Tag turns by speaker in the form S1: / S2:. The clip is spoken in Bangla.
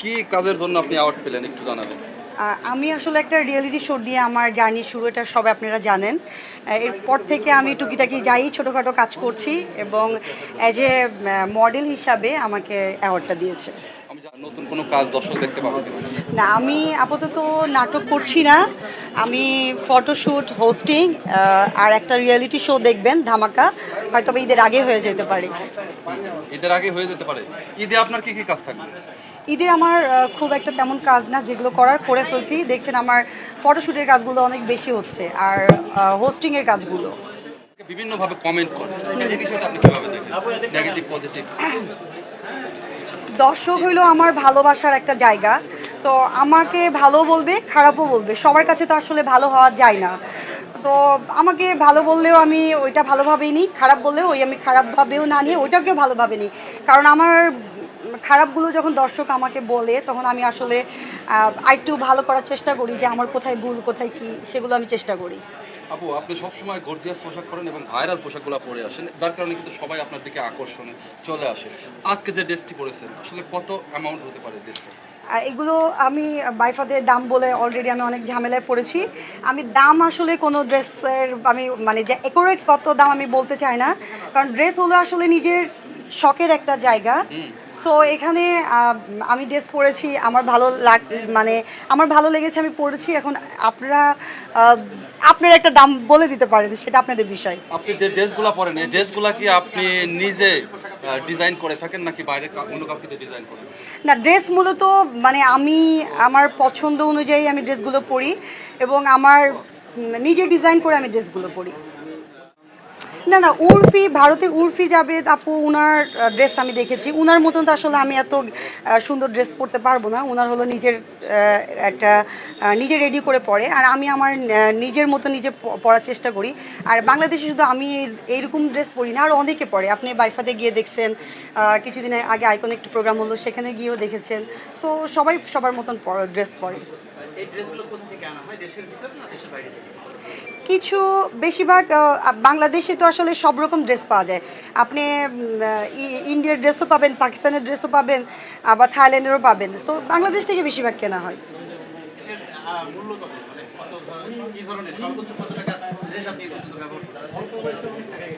S1: কি কাজের জন্য আপনি অ্যাওয়ার্ড পেলেন একটু জানাবেন?
S2: আমি আসলে একটা রিয়েলিটি শো দিয়ে আমার জার্নি শুরু, এটা সবাই আপনারা জানেন। এরপর থেকে আমি টুকিটাকি যাই ছোটোখাটো কাজ করছি এবং অ্যাজ এ মডেল হিসাবে আমাকে অ্যাওয়ার্ডটা দিয়েছে।
S1: আমি নতুন কোনো কাজ দর্শক দেখতে পাবো কিনা?
S2: না, আমি আপাতত নাটক করছি না। আমি ফটোশ্যুট, হোস্টিং আর একটা রিয়েলিটি শো দেখবেন ধামাকা, হয়তো ঈদের আগে হয়ে যেতে পারে।
S1: ঈদের আগে হয়ে যেতে পারে। ঈদে আপনার কি কি কাজ থাকবে?
S2: ঈদে আমার খুব একটা তেমন কাজ না, যেগুলো করার করে ফেলছি। দেখছেন আমার ফটোশ্যুটের কাজগুলো অনেক বেশি হচ্ছে, আর হোস্টিংয়ের কাজগুলো।
S1: বিভিন্নভাবে কমেন্ট করে, এই বিষয়টা আপনি কিভাবে দেখেন? Negative, positive?
S2: দর্শক হইলো আমার ভালোবাসার একটা জায়গা। তো আমাকে ভালো বলবে, খারাপও বলবে, সবার কাছে তো আসলে ভালো হওয়া যায় না। তো আমাকে ভালো বললেও আমি ওইটা ভালোভাবেই নিই, খারাপ বললেও আমি খারাপভাবেও না নিয়ে ওইটাকেও ভালোভাবে নিই। কারণ আমার খারাপগুলো যখন দর্শক আমাকে বলে, তখন আমি আসলে আরেকটু ভালো করার চেষ্টা করি, যে আমার কোথায় ভুল, কোথায় কি, সেগুলো আমি চেষ্টা করি।
S1: আপু, আপনি সবসময় গর্জিয়াস পোশাক পরেন এবং ভাইরাল পোশাকগুলো পরে আসেন, যার কারণে কিন্তু সবাই আপনার দিকে আকর্ষণে চলে আসে। আজকে যে ড্রেসটি পরেছেন, আসলে কত অ্যামাউন্ট হতে পারে ড্রেসটা?
S2: এগুলো আমি বাইফাদের দাম বলে অলরেডি আমি অনেক ঝামেলায় পড়েছি। আমি দাম আসলে কোনো ড্রেসের আমি মানে যে অ্যাকুরেট কত দাম আমি বলতে চাই না, কারণ ড্রেস হলো আসলে নিজের শখের একটা জায়গা। সো এখানে আমি ড্রেস পরেছি, আমার ভালো মানে আমার ভালো লেগেছে, আমি পরেছি। এখন আপনারা আপনারা একটা দাম বলে দিতে পারেন, সেটা আপনাদের বিষয়।
S1: আপনি যে ড্রেসগুলো পরেন, এই ড্রেসগুলো কি আপনি নিজে ডিজাইন করে থাকেন নাকি বাইরে অন্য কাউকে ডিজাইন করেন?
S2: না, ড্রেস মূলত মানে আমি আমার পছন্দ অনুযায়ী আমি ড্রেসগুলো পরি, এবং আমার নিজে ডিজাইন করে আমি ড্রেসগুলো পরি। না না, উর্ফি, ভারতের উর্ফি জাবেদ আপু, উনার ড্রেস আমি দেখেছি। উনার মতন তো আসলে আমি এত সুন্দর ড্রেস পরতে পারবো না। উনার হলো নিজের একটা নিজে রেডি করে পরে, আর আমি আমার নিজের মতো নিজে পরার চেষ্টা করি। আর বাংলাদেশে শুধু আমি এইরকম ড্রেস পরি না, আর অনেকে পরে। আপনি বাইফাতে গিয়ে দেখছেন, কিছুদিন আগে আইকন একটি প্রোগ্রাম হলো, সেখানে গিয়েও দেখেছেন। সো সবাই সবার মতন ড্রেস পরে।
S3: এই ড্রেসগুলো কোথা থেকে আনা হয়, দেশের ভিতরে না দেশের বাইরে থেকে?
S2: কিছু, বেশিরভাগ বাংলাদেশে তো আসলে সব রকম ড্রেস পাওয়া যায়। আপনি ইন্ডিয়ার ড্রেসও পাবেন, পাকিস্তানের ড্রেসও পাবেন, আবার থাইল্যান্ডেরও পাবেন। সো বাংলাদেশ থেকে বেশিরভাগ কেনা হয়।
S3: এর মূল্য কত, মানে কত কি ধরনের সর্বোচ্চ কত টাকা ড্রেস আপনি ব্যবহার করছেন?